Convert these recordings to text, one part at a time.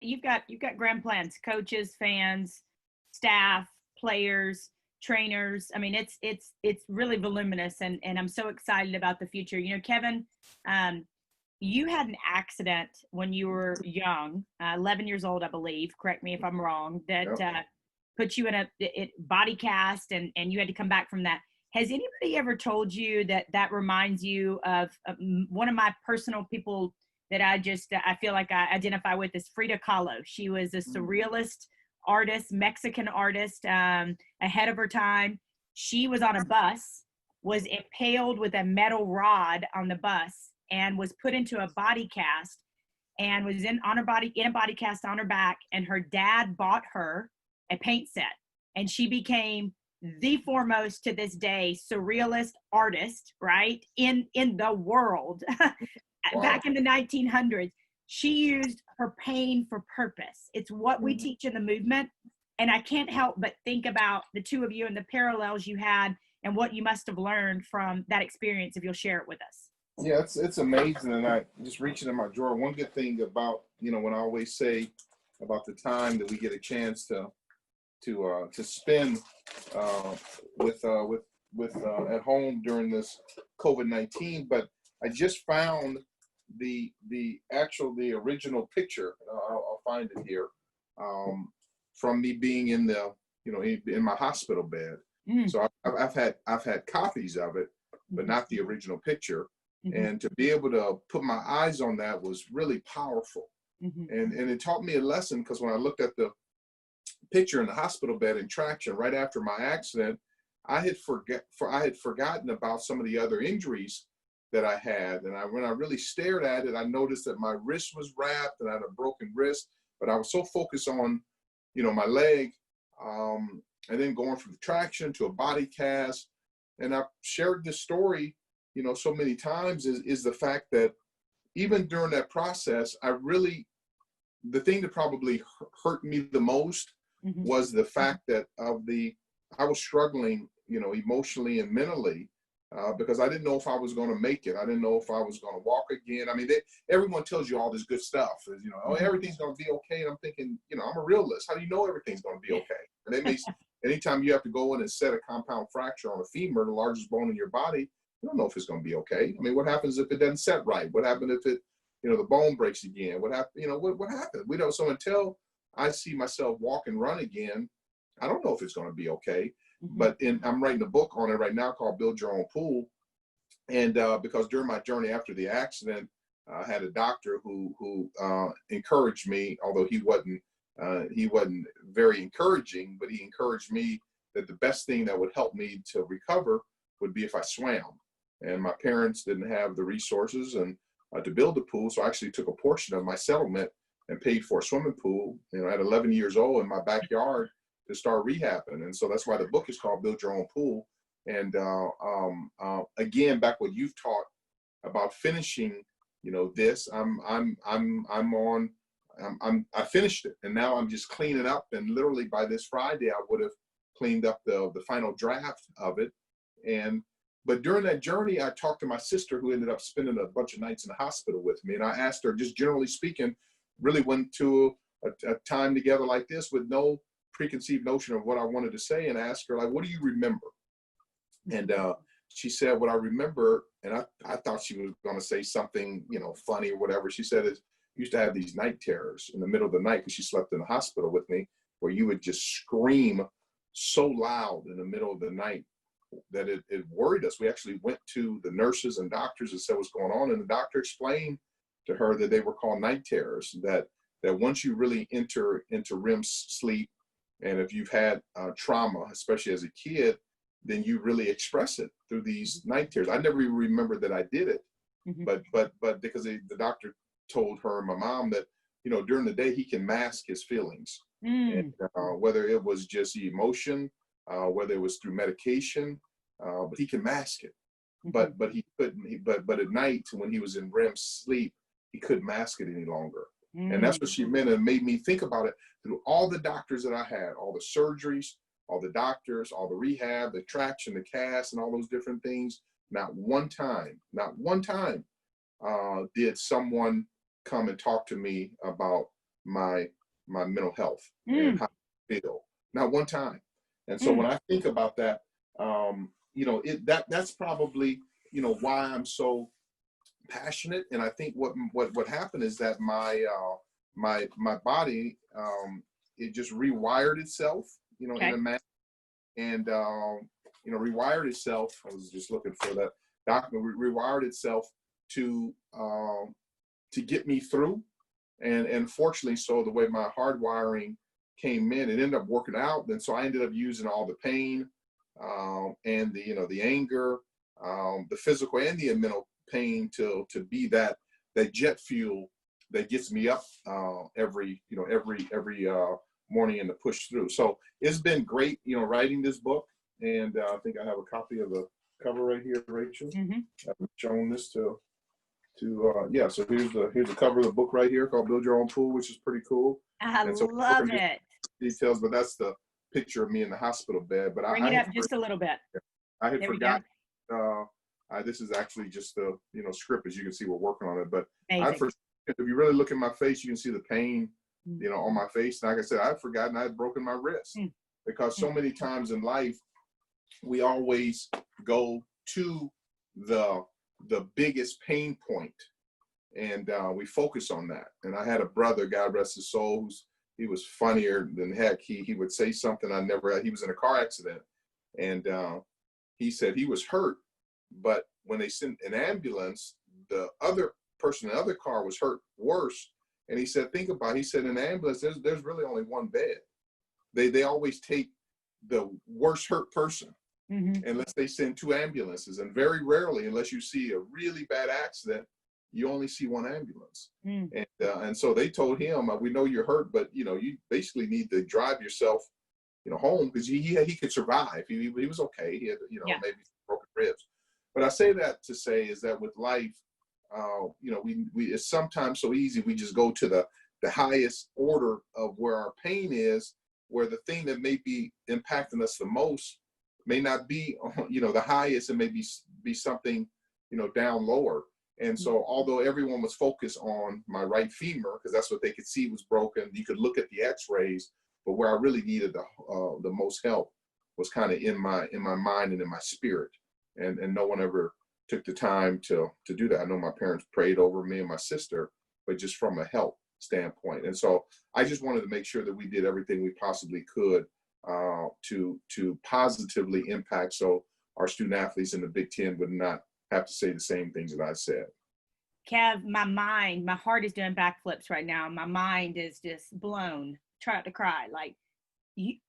you've got grand plans, coaches, fans, staff, players, trainers. I mean, it's really voluminous, and I'm so excited about the future. You know, Kevin, you had an accident when you were young, 11 years old, I believe. Correct me if I'm wrong. That put you in a body cast, and you had to come back from that. Has anybody ever told you that reminds you of one of my personal people that I feel like I identify with is Frida Kahlo. She was a surrealist artist, Mexican artist, ahead of her time. She was on a bus, was impaled with a metal rod on the bus, and was put into a body cast, and was in a body cast on her back. And her dad bought her a paint set, and she became the foremost to this day surrealist artist, right, in the world. Wow. Back in the 1900s, she used her pain for purpose. It's what we teach in the movement. And I can't help but think about the two of you and the parallels you had and what you must have learned from that experience, if you'll share it with us. Yeah, it's amazing. And I just reaching in my drawer. One good thing about, you know, when I always say about the time that we get a chance to spend with at home during this COVID-19, but I just found the original picture. I'll find it here, from me being in my hospital bed. So I've had copies of it, but not the original picture. And to be able to put my eyes on that was really powerful. And it taught me a lesson, because when I looked at the picture in the hospital bed in traction right after my accident, I had forgotten about some of the other injuries that I had. And when I really stared at it, I noticed that my wrist was wrapped and I had a broken wrist, but I was so focused on, you know, my leg, and then going from traction to a body cast. And I've shared this story, you know, so many times, is the fact that even during that process, the thing that probably hurt me the most was the fact that I was struggling, you know, emotionally and mentally, because I didn't know if I was going to make it. I didn't know if I was going to walk again. I mean, everyone tells you all this good stuff, you know, oh, everything's going to be okay. And I'm thinking, you know, I'm a realist. How do you know everything's going to be okay? And anytime you have to go in and set a compound fracture on a femur, the largest bone in your body, you don't know if it's going to be okay. I mean, what happens if it doesn't set right? What happens if the bone breaks again? What happened? What happened? We don't. So until I see myself walk and run again, I don't know if it's going to be okay. But I'm writing a book on it right now called Build Your Own Pool. And because during my journey after the accident, I had a doctor who encouraged me, although he wasn't very encouraging, but he encouraged me that the best thing that would help me to recover would be if I swam. And my parents didn't have the resources and to build a pool, so I actually took a portion of my settlement and paid for a swimming pool, you know, at 11 years old in my backyard to start rehabbing. And so that's why the book is called Build Your Own Pool. And again, back what you've taught about finishing, you know, this, I finished it, and now I'm just cleaning up. And literally by this Friday, I would have cleaned up the final draft of it. But during that journey, I talked to my sister, who ended up spending a bunch of nights in the hospital with me. And I asked her, just generally speaking, really went to a time together like this with no preconceived notion of what I wanted to say, and asked her, like, what do you remember? And she said, what I remember, and I thought she was going to say something, you know, funny or whatever. She said, is used to have these night terrors in the middle of the night, because she slept in the hospital with me, where you would just scream so loud in the middle of the night that it worried us. We actually went to the nurses and doctors and said what's going on, and the doctor explained to her that they were called night terrors, that once you really enter into REM sleep, and if you've had trauma, especially as a kid, then you really express it through these night terrors. I never even remembered that I did it, but because the doctor told her and my mom that, you know, during the day he can mask his feelings, and whether it was just emotion, whether it was through medication, but he can mask it. But he couldn't. But at night, when he was in REM sleep, he couldn't mask it any longer. And that's what she meant, and made me think about it through all the doctors that I had, all the surgeries, all the doctors, all the rehab, the traction, the cast, and all those different things. Not one time did someone come and talk to me about my mental health and how I feel. Not one time. And so when I think about that, you know, that's probably, you know, why I'm so passionate. And I think what happened is that my body, it just rewired itself, you know, in a manner, and you know, rewired itself. I was just looking for that document. Rewired itself to get me through, and fortunately, so the way my hardwiring came in, it ended up working out. And so I ended up using all the pain, and the, you know, the anger, the physical and the mental pain to be that jet fuel that gets me up every morning and to push through. So it's been great, you know, writing this book. And I think I have a copy of the cover right here, Rachel. I've shown this to yeah. So here's the cover of the book right here, called Build Your Own Pool, which is pretty cool. I love it. Details, but that's the picture of me in the hospital bed. But bring it up just a little bit. I had forgotten. This is actually just the, you know, script. As you can see, we're working on it. But if you really look at my face, you can see the pain, you know, on my face. And like I said, I'd forgotten I had broken my wrist, because so many times in life, we always go to the biggest pain point, and we focus on that. And I had a brother, God rest his soul, he was funnier than heck. He would say something I never had. He was in a car accident, and he said he was hurt, but when they sent an ambulance, the other person in the other car was hurt worse. And he said, think about it. He said, in an ambulance, there's really only one bed. They always take the worst hurt person, unless they send 2 ambulances. And very rarely, unless you see a really bad accident, you only see 1 ambulance. And so they told him, we know you're hurt, but, you know, you basically need to drive yourself, you know, home, because he could survive. He was okay. He had, you know, maybe broken ribs. But I say that to say is that with life, you know, it's sometimes so easy. We just go to the highest order of where our pain is, where the thing that may be impacting us the most may not be, you know, the highest. It may be something, you know, down lower. And so although everyone was focused on my right femur, because that's what they could see was broken, you could look at the x-rays, but where I really needed the most help was kind of in my mind and in my spirit. And no one ever took the time to do that. I know my parents prayed over me and my sister, but just from a health standpoint. And so I just wanted to make sure that we did everything we possibly could to positively impact, so our student athletes in the Big Ten would not have to say the same things that I said. Kev, my heart is doing backflips right now. My mind is just blown. Try not to cry. Like,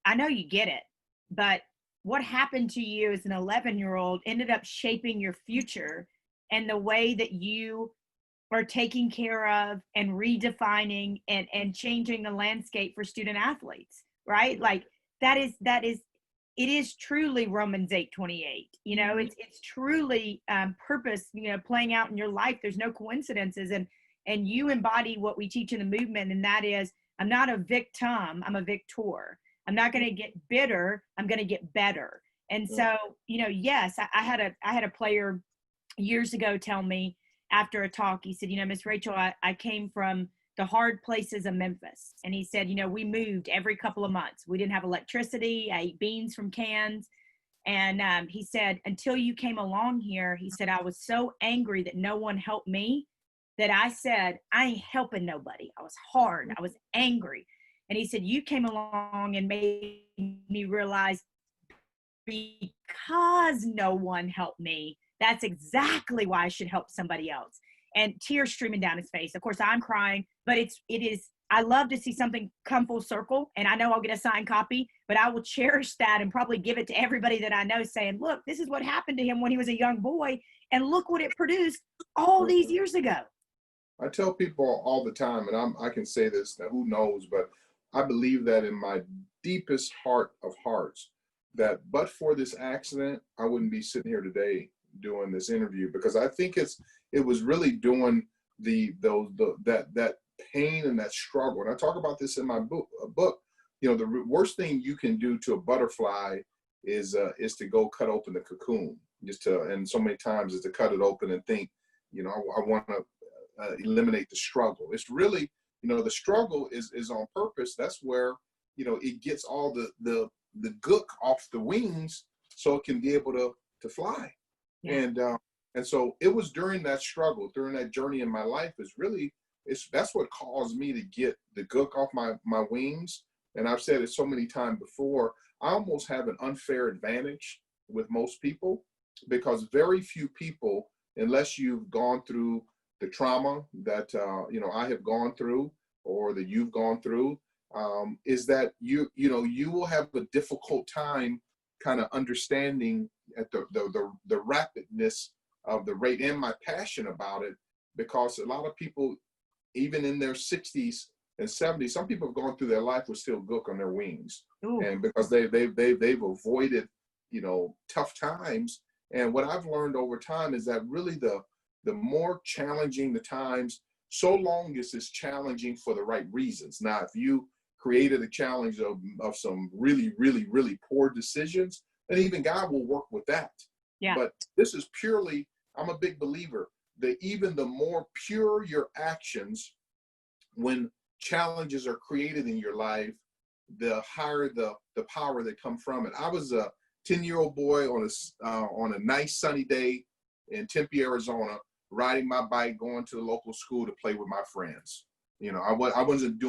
I know you get it, but what happened to you as an 11-year-old ended up shaping your future, and the way that you are taking care of and redefining and changing the landscape for student athletes, right? Like it is truly Romans 8:28. You know, it's truly purpose, you know, playing out in your life. There's no coincidences, and you embody what we teach in the movement, and that is, I'm not a victim, I'm a victor. I'm not going to get bitter, I'm going to get better. And so, you know, yes, I had a player years ago tell me after a talk, he said, you know, Miss Rachel, I came from the hard places of Memphis. And he said, you know, we moved every couple of months. We didn't have electricity. I ate beans from cans. And he said, until you came along here, he said, I was so angry that no one helped me that I said, I ain't helping nobody. I was hard. I was angry. And he said, you came along and made me realize, because no one helped me, that's exactly why I should help somebody else. And tears streaming down his face. Of course, I'm crying, but it is, I love to see something come full circle. And I know I'll get a signed copy, but I will cherish that and probably give it to everybody that I know, saying, look, this is what happened to him when he was a young boy, and look what it produced all these years ago. I tell people all the time, and I can say this, now who knows, but I believe that in my deepest heart of hearts, that but for this accident, I wouldn't be sitting here today doing this interview, because I think it was really doing that pain and that struggle. And I talk about this in my book. You know, the worst thing you can do to a butterfly is to go cut open the cocoon, and so many times is to cut it open and think, you know, I want to eliminate the struggle. It's really, the struggle is on purpose. That's where, it gets all the gook off the wings so it can be able to fly. Yeah. And so it was during that struggle, during that journey in my life, that's what caused me to get the gook off my wings. And I've said it so many times before, I almost have an unfair advantage with most people, because very few people, unless you've gone through the trauma that, I have gone through, or that you've gone through, is that you will have a difficult time kind of understanding at the rapidness of the rate and my passion about it, because a lot of people, even in their 60s and 70s, some people have gone through their life with still gook on their wings. Ooh. And because they've avoided, tough times. And what I've learned over time is that really the more challenging the times, so long as it's challenging for the right reasons. Now, if you created a challenge of some really, really, really poor decisions, then even God will work with that. Yeah. But this is purely, I'm a big believer that even the more pure your actions, when challenges are created in your life, the higher the power that come from it. I was a 10-year-old boy on a nice sunny day in Tempe, Arizona, riding my bike, going to the local school to play with my friends. I wasn't,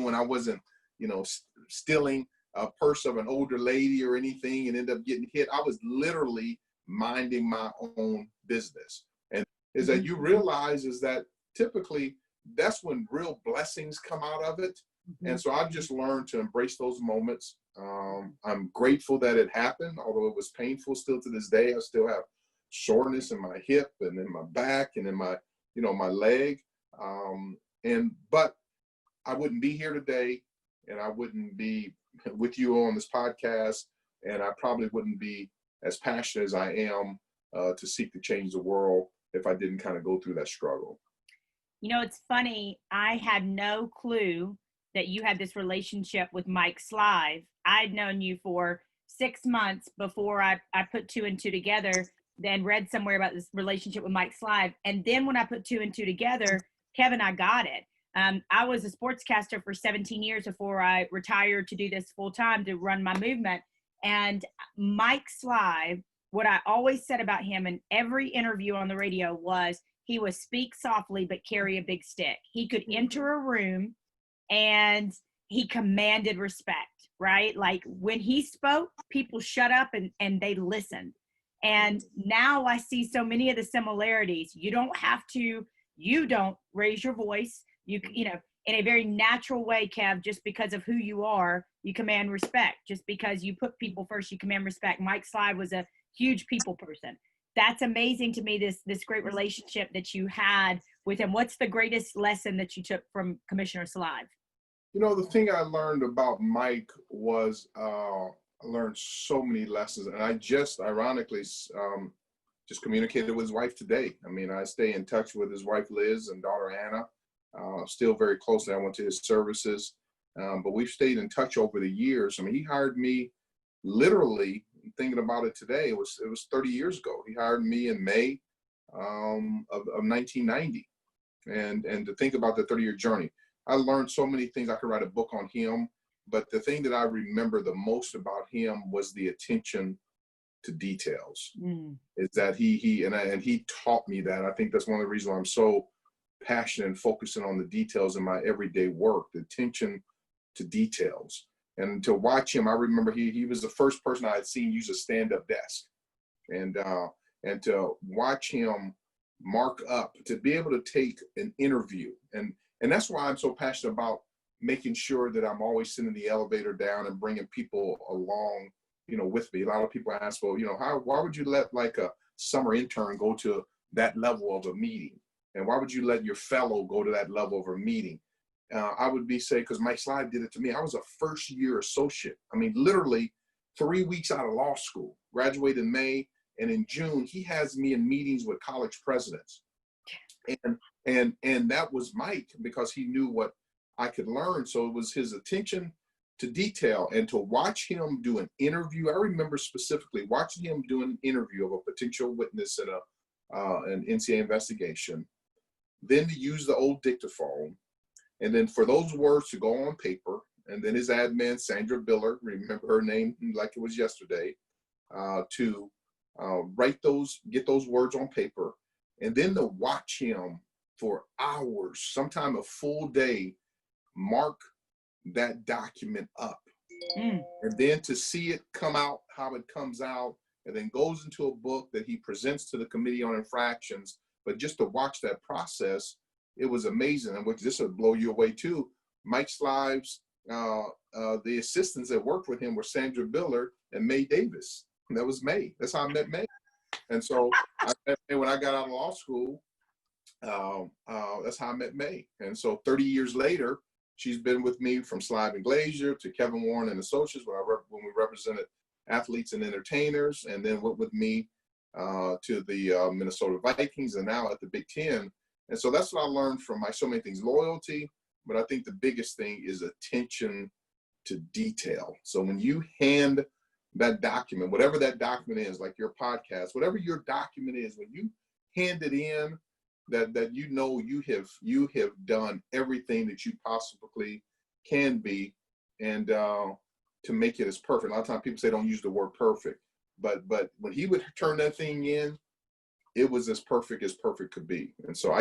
stealing a purse of an older lady or anything and end up getting hit. I was literally minding my own business. And is that you realize is that typically that's when real blessings come out of it. Mm-hmm. And so I've just learned to embrace those moments. I'm grateful that it happened, although it was painful still to this day. I still have soreness in my hip and in my back and in my, my leg. But I wouldn't be here today, and I wouldn't be with you on this podcast, and I probably wouldn't be as passionate as I am to seek to change the world if I didn't kind of go through that struggle. It's funny. I had no clue that you had this relationship with Mike Slive. I'd known you for 6 months before I put two and two together, then read somewhere about this relationship with Mike Slive. And then when I put two and two together, Kevin, I got it. I was a sportscaster for 17 years before I retired to do this full time to run my movement. And Mike Slive, what I always said about him in every interview on the radio was he would speak softly but carry a big stick. He could enter a room and he commanded respect, right? Like when he spoke, people shut up and they listened. And now I see so many of the similarities. You don't raise your voice. You in a very natural way, Kev, just because of who you are, you command respect. Just because you put people first, you command respect. Mike Slive was a huge people person. That's amazing to me, this great relationship that you had with him. What's the greatest lesson that you took from Commissioner Slive? The thing I learned about Mike was I learned so many lessons. And I just ironically just communicated with his wife today. I mean, I stay in touch with his wife, Liz, and daughter, Anna, still very closely. I went to his services, but we've stayed in touch over the years. I mean, he hired me literally, thinking about it today, it was 30 years ago. He hired me in May of 1990. And to think about the 30-year journey, I learned so many things. I could write a book on him, but the thing that I remember the most about him was the attention to details. Is that he taught me that. I think that's one of the reasons why I'm so passionate and focusing on the details in my everyday work, the attention to details. And to watch him, I remember he was the first person I had seen use a stand-up desk. And to watch him mark up, to be able to take an interview. And that's why I'm so passionate about making sure that I'm always sending the elevator down and bringing people along, with me. A lot of people ask, well, why would you let like a summer intern go to that level of a meeting? And why would you let your fellow go to that level of a meeting? I would say, because Mike Slive did it to me. I was a first-year associate. I mean, literally 3 weeks out of law school, graduated in May, and in June, he has me in meetings with college presidents. And that was Mike, because he knew what I could learn. So it was his attention to detail, and to watch him do an interview. I remember specifically watching him do an interview of a potential witness in an NCAA investigation, then to use the old dictaphone, And then for those words to go on paper, and then his admin, Sandra Biller, remember her name like it was yesterday, to get those words on paper, and then to watch him for hours, sometime a full day, mark that document up. And then to see it come out, how it comes out, and then goes into a book that he presents to the Committee on Infractions. But just to watch that process, it was amazing. And which this would blow you away too. Mike Slive's, the assistants that worked with him were Sandra Biller and Mae Davis. And that was Mae. That's how I met Mae. And so when I got out of law school, that's how I met Mae. And so 30 years later, she's been with me from Slive and Glazier to Kevin Warren and Associates when we represented athletes and entertainers, and then went with me to the Minnesota Vikings, and now at the Big Ten. And so that's what I learned from so many things: loyalty, but I think the biggest thing is attention to detail. So when you hand that document, whatever that document is, like your podcast, whatever your document is, when you hand it in, that you have done everything that you possibly can be, and to make it as perfect. A lot of times people say don't use the word perfect, but when he would turn that thing in, it was as perfect could be. And so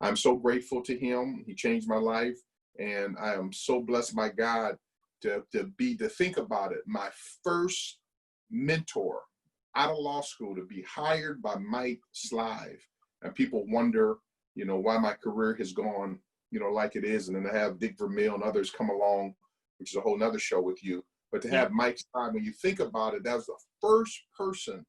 I'm so grateful to him. He changed my life, and I am so blessed by God to think about it. My first mentor out of law school, to be hired by Mike Slive. And people wonder, why my career has gone, like it is. And then to have Dick Vermeil and others come along, which is a whole nother show with you. But to have Mike Slive, when you think about it, that was the first person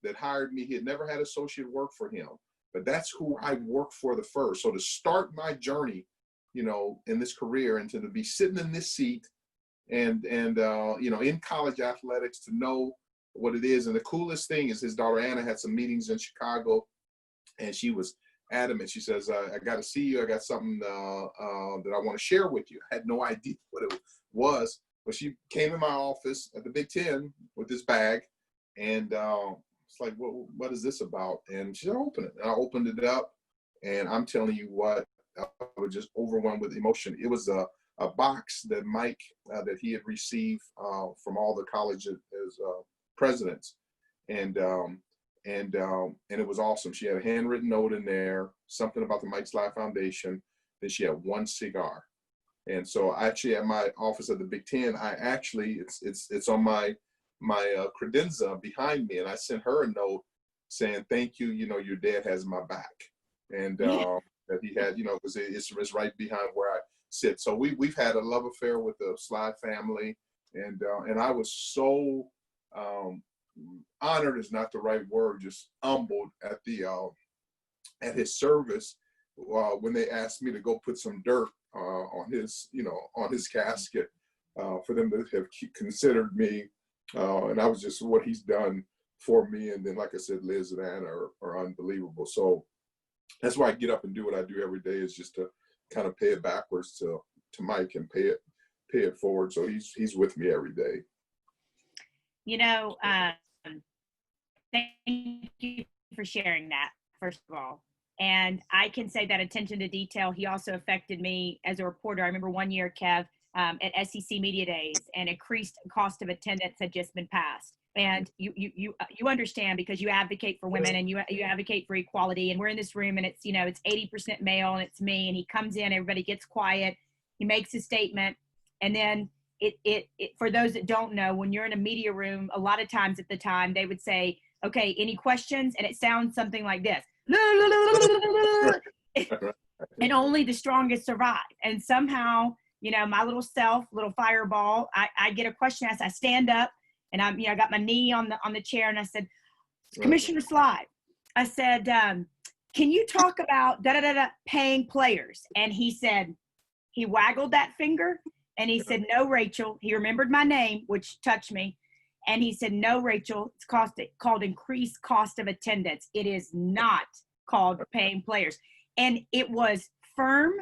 that hired me. He had never had associate work for him, but that's who I worked for the first. So to start my journey, in this career, and to be sitting in this seat and in college athletics, to know what it is. And the coolest thing is his daughter Anna had some meetings in Chicago, and she was adamant. She says, I got to see you. I got something that I want to share with you. I had no idea what it was, but she came in my office at the Big Ten with this bag, and it's like, what is this about? And she said, open it. And I opened it up, and I'm telling you what, I was just overwhelmed with emotion. It was a box that Mike, that he had received from all the colleges presidents. And it was awesome. She had a handwritten note in there, something about the Mike Slive Foundation. Then she had one cigar. And so actually at my office at the Big Ten, it's on my credenza behind me. And I sent her a note saying, thank you. Your dad has my back. And that he had, because it's right behind where I sit. So we've had a love affair with the Slive family. And I was so, honored is not the right word, just humbled at his service when they asked me to go put some dirt on his casket for them to have considered me, and that was just what he's done for me. And then, like I said, Liz and Anna are unbelievable. So that's why I get up and do what I do every day, is just to kind of pay it backwards to Mike and pay it forward. So he's with me every day. Thank you for sharing that, first of all. And I can say that attention to detail, he also affected me as a reporter. I remember one year, Kev, at SEC Media Days, and increased cost of attendance had just been passed. And you understand, because you advocate for women and you advocate for equality. And we're in this room, and it's 80% male, and it's me. And he comes in, everybody gets quiet. He makes a statement, and then it for those that don't know, when you're in a media room, a lot of times at the time they would say, okay, any questions? And it sounds something like this. And only the strongest survive. And somehow, my little fireball, I get a question asked. I stand up, and I got my knee on the chair, and I said, Commissioner Slive, I said, can you talk about paying players? And he waggled that finger, and he said, no, Rachel. He remembered my name, which touched me. And he said, no, Rachel, it's called increased cost of attendance. It is not called paying players. And it was firm,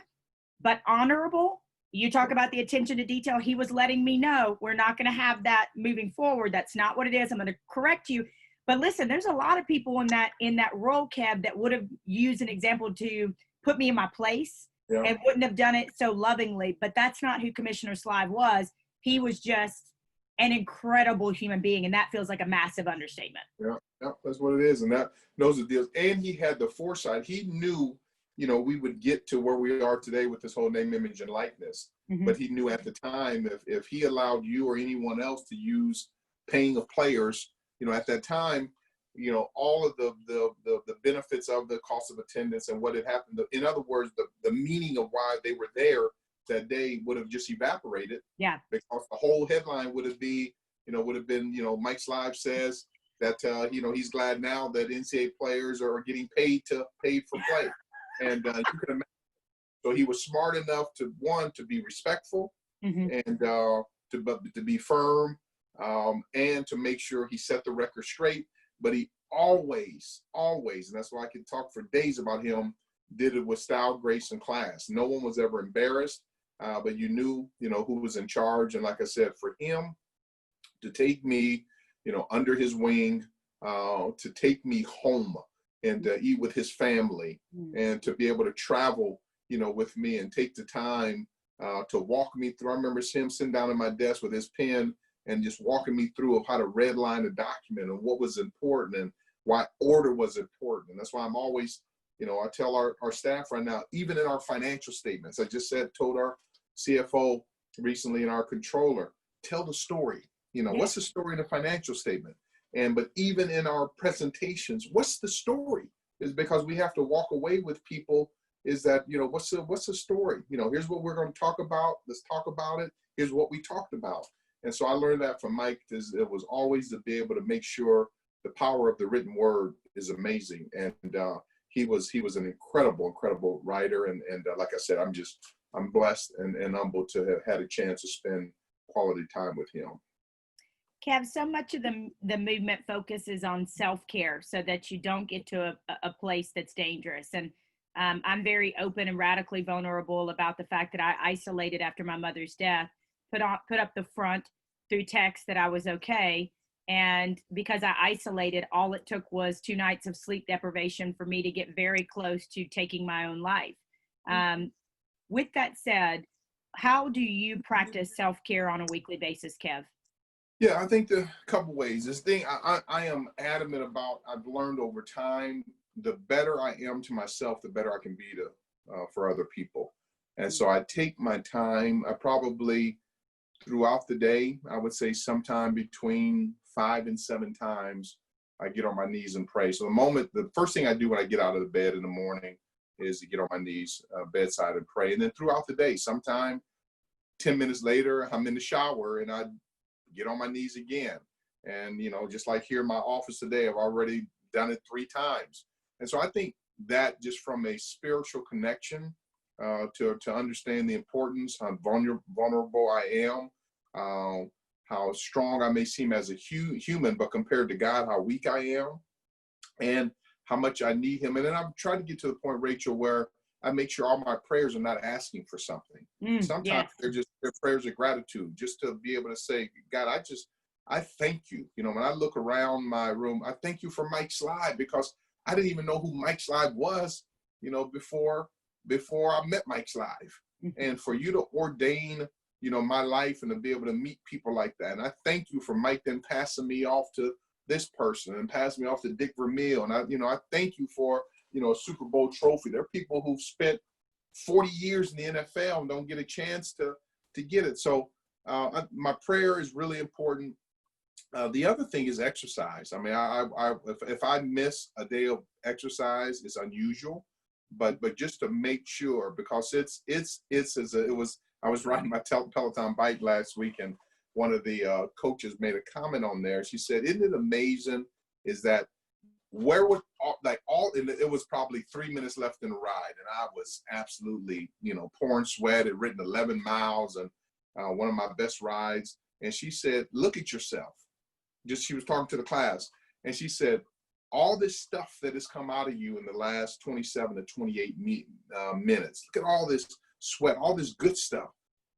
but honorable. You talk about the attention to detail. He was letting me know, we're not going to have that moving forward. That's not what it is. I'm going to correct you. But listen, there's a lot of people in that role, Kev, that would have used an example to put me in my place, Yeah. and wouldn't have done it so lovingly. But that's not who Commissioner Slive was. He was just an incredible human being, and that feels like a massive understatement. Yeah, yeah, that's what it is, and that knows the deals. And he had the foresight. He knew, we would get to where we are today with this whole name, image, and likeness. Mm-hmm. But he knew at the time, if he allowed you or anyone else to use paying of players, at that time, all of the benefits of the cost of attendance and what had happened. In other words, the meaning of why they were there that day would have just evaporated. Yeah. Because the whole headline would have been, Mike Slive says that, he's glad now that NCAA players are getting paid for play. And you can imagine. So he was smart enough to be respectful, mm-hmm. and to be firm, and to make sure he set the record straight. But he always, and that's why I could talk for days about him, did it with style, grace, and class. No one was ever embarrassed, but you knew, who was in charge. And like I said, for him to take me, under his wing, to take me home and eat with his family, and to be able to travel, with me and take the time to walk me through. I remember him sitting down at my desk with his pen and just walking me through of how to redline a document and what was important and why order was important. And that's why I'm always, I tell our staff right now, even in our financial statements, I just told our CFO recently and our controller, tell the story. What's the story in the financial statement? But even in our presentations, what's the story? Is because we have to walk away with people is that, what's the story? Here's what we're going to talk about. Let's talk about it. Here's what we talked about. And so I learned that from Mike. It was always to be able to make sure the power of the written word is amazing. And he was an incredible writer. And like I said, I'm blessed and humbled to have had a chance to spend quality time with him. Kev, so much of the movement focuses on self-care so that you don't get to a place that's dangerous. And I'm very open and radically vulnerable about the fact that I isolated after my mother's death, put up the front through text that I was okay. And because I isolated, all it took was 2 nights of sleep deprivation for me to get very close to taking my own life. With that said, how do you practice self-care on a weekly basis, Kev? Yeah, I think a couple ways. This thing I am adamant about, I've learned over time, the better I am to myself, the better I can be for other people. And so I take my time. I probably, throughout the day, I would say sometime between 5 and 7 times, I get on my knees and pray. So the first thing I do when I get out of the bed in the morning is to get on my knees bedside and pray. And then throughout the day, sometime 10 minutes later, I'm in the shower and I get on my knees again. And, just like here in my office today, I've already done it 3 times. And so I think that just from a spiritual connection, to understand the importance, how vulnerable I am, how strong I may seem as a human, but compared to God, how weak I am, and how much I need him. And then I've tried to get to the point, Rachel, where I make sure all my prayers are not asking for something. Sometimes they're prayers of gratitude, just to be able to say, God, I thank you. When I look around my room, I thank you for Mike Slive, because I didn't even know who Mike Slive was, before I met Mike Slive. And for you to ordain, my life and to be able to meet people like that. And I thank you for Mike then passing me off to this person and passing me off to Dick Vermeil. And I thank you for, a Super Bowl trophy. There are people who've spent 40 years in the NFL and don't get a chance to get it. So my prayer is really important. The other thing is exercise. I mean, if I miss a day of exercise, it's unusual, but just to make sure, because I was riding my Peloton bike last week, and one of the coaches made a comment on there. She said, "Isn't it amazing? Is that where would it was probably 3 minutes left in the ride, and I was absolutely pouring sweat. Had ridden 11 miles and one of my best rides." And she said, "Look at yourself." She was talking to the class, and she said, all this stuff that has come out of you in the last 27 to 28 minutes, look at all this sweat, all this good stuff,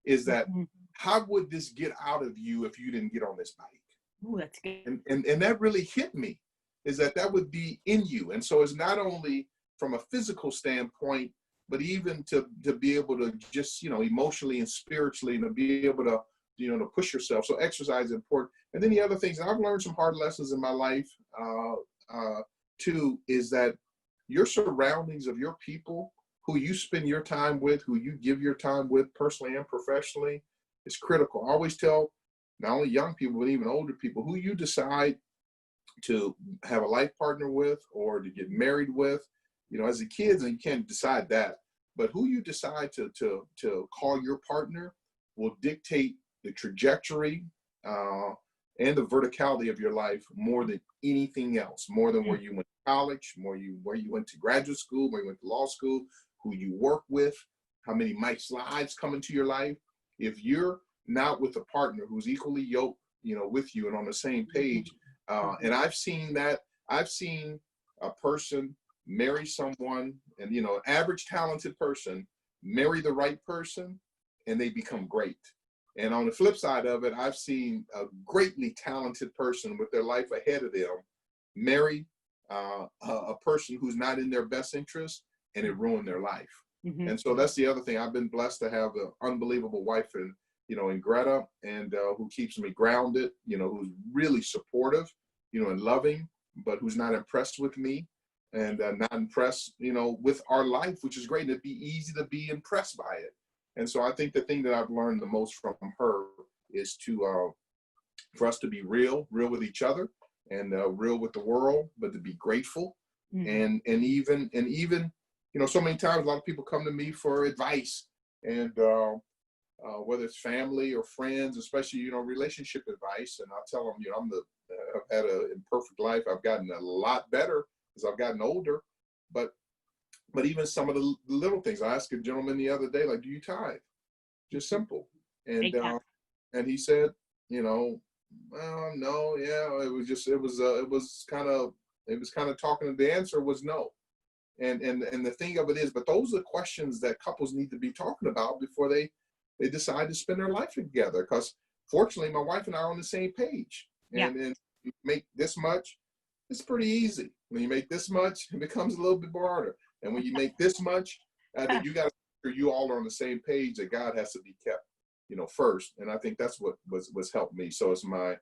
is that how would this get out of you if you didn't get on this bike? Ooh, that's good. And that really hit me, is that would be in you. And so it's not only from a physical standpoint, but even to be able to just, emotionally and spiritually, to be able to, to push yourself. So exercise is important. And then the other things, and I've learned some hard lessons in my life too, is that your surroundings of your people, who you spend your time with, who you give your time with personally and professionally, is critical. I always tell not only young people, but even older people, who you decide to have a life partner with or to get married with, as a kid, and you can't decide that, but who you decide to call your partner will dictate the trajectory and the verticality of your life more than anything else, more than where you went to college, where you went to graduate school, where you went to law school, who you work with, how many Mike's lives come into your life. If you're not with a partner who's equally yoked, with you and on the same page, and I've seen a person marry someone, and average talented person marry the right person, and they become great. And on the flip side of it, I've seen a greatly talented person with their life ahead of them marry a person who's not in their best interest, and it ruined their life. Mm-hmm. And so that's the other thing. I've been blessed to have an unbelievable wife in Greta, and who keeps me grounded, who's really supportive, and loving, but who's not impressed with me and not impressed, with our life, which is great. And it'd be easy to be impressed by it. And so I think the thing that I've learned the most from her is for us to be real with each other, and real with the world, but to be grateful. Mm-hmm. and even, so many times a lot of people come to me for advice, and whether it's family or friends, especially, relationship advice. And I'll tell them, I've had an imperfect life. I've gotten a lot better as I've gotten older, but even some of the little things. I asked a gentleman the other day, like, do you tithe? Just simple. And he said, well, no, yeah, it was kind of talking. The answer was no. And the thing of it is, but those are questions that couples need to be talking about before they decide to spend their life together. Because fortunately, my wife and I are on the same page. And you make this much, it's pretty easy. When you make this much, it becomes a little bit harder. And when you make this much, then you got to make sure you all are on the same page, that God has to be kept, first. And I think that's what was helped me. So it's my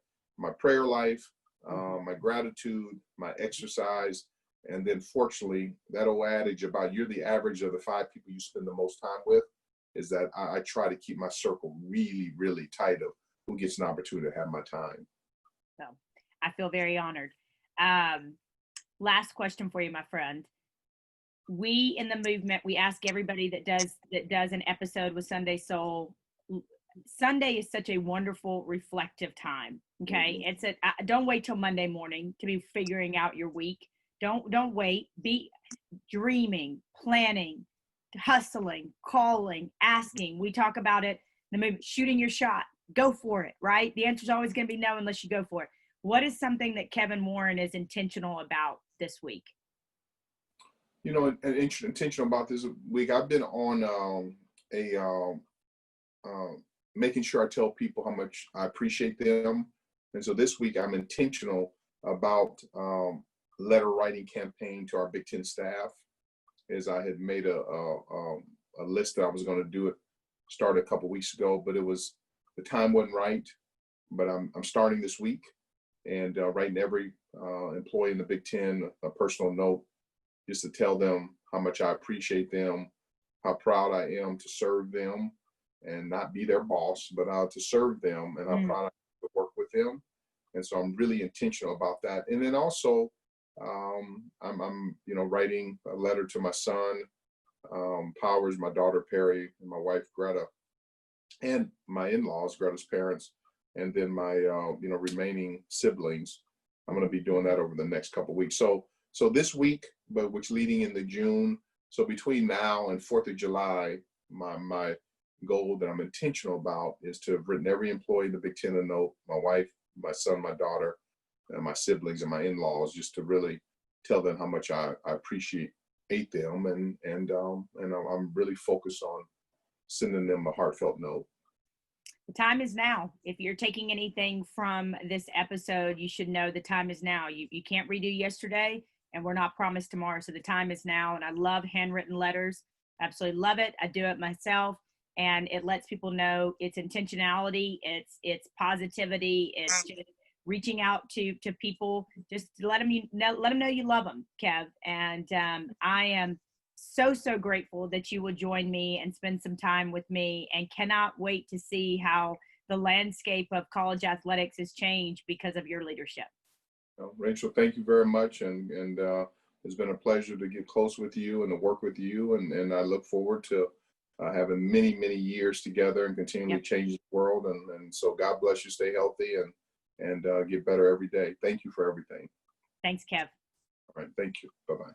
prayer life, my gratitude, my exercise. And then fortunately, that old adage about you're the average of the 5 people you spend the most time with, is that I try to keep my circle really, really tight of who gets an opportunity to have my time. So I feel very honored. Last question for you, my friend. We in the movement, we ask everybody that does an episode with SUNDAYSoul. Sunday is such a wonderful, reflective time. Okay. Mm-hmm. Don't wait till Monday morning to be figuring out your week. Don't wait. Be dreaming, planning, hustling, calling, asking. We talk about it in the movement, shooting your shot. Go for it, right? The answer is always going to be no unless you go for it. What is something that Kevin Warren is intentional about this week? Intentional about this week, I've been on making sure I tell people how much I appreciate them. And so this week I'm intentional about letter writing campaign to our Big Ten staff, as I had made a list that I was going to do it, started a couple weeks ago, but the time wasn't right. But I'm starting this week, and writing every employee in the Big Ten a personal note, just to tell them how much I appreciate them, how proud I am to serve them, and not be their boss, but to serve them, and how proud I am to work with them. And so I'm really intentional about that. And then also, I'm writing a letter to my son, Powers, my daughter Perry, and my wife Greta, and my in-laws, Greta's parents, and then my remaining siblings. I'm going to be doing that over the next couple of weeks. So this week, but which leading into June. So between now and 4th of July, my goal that I'm intentional about is to have written every employee in the Big Ten a note, my wife, my son, my daughter, and my siblings and my in-laws, just to really tell them how much I appreciate them, and I'm really focused on sending them a heartfelt note. The time is now. If you're taking anything from this episode, you should know the time is now. You can't redo yesterday, and we're not promised tomorrow. So the time is now. And I love handwritten letters. Absolutely love it. I do it myself, and it lets people know it's intentionality, it's positivity, it's just reaching out to people, just to let them know you love them, Kev. And I am so grateful that you will join me and spend some time with me, and cannot wait to see how the landscape of college athletics has changed because of your leadership. Well, Rachel, thank you very much, and it's been a pleasure to get close with you and to work with you, and I look forward to having many years together and continually change the world. And so God bless you. Stay healthy and get better every day. Thank you for everything. Thanks, Kev. All right. Thank you. Bye-bye.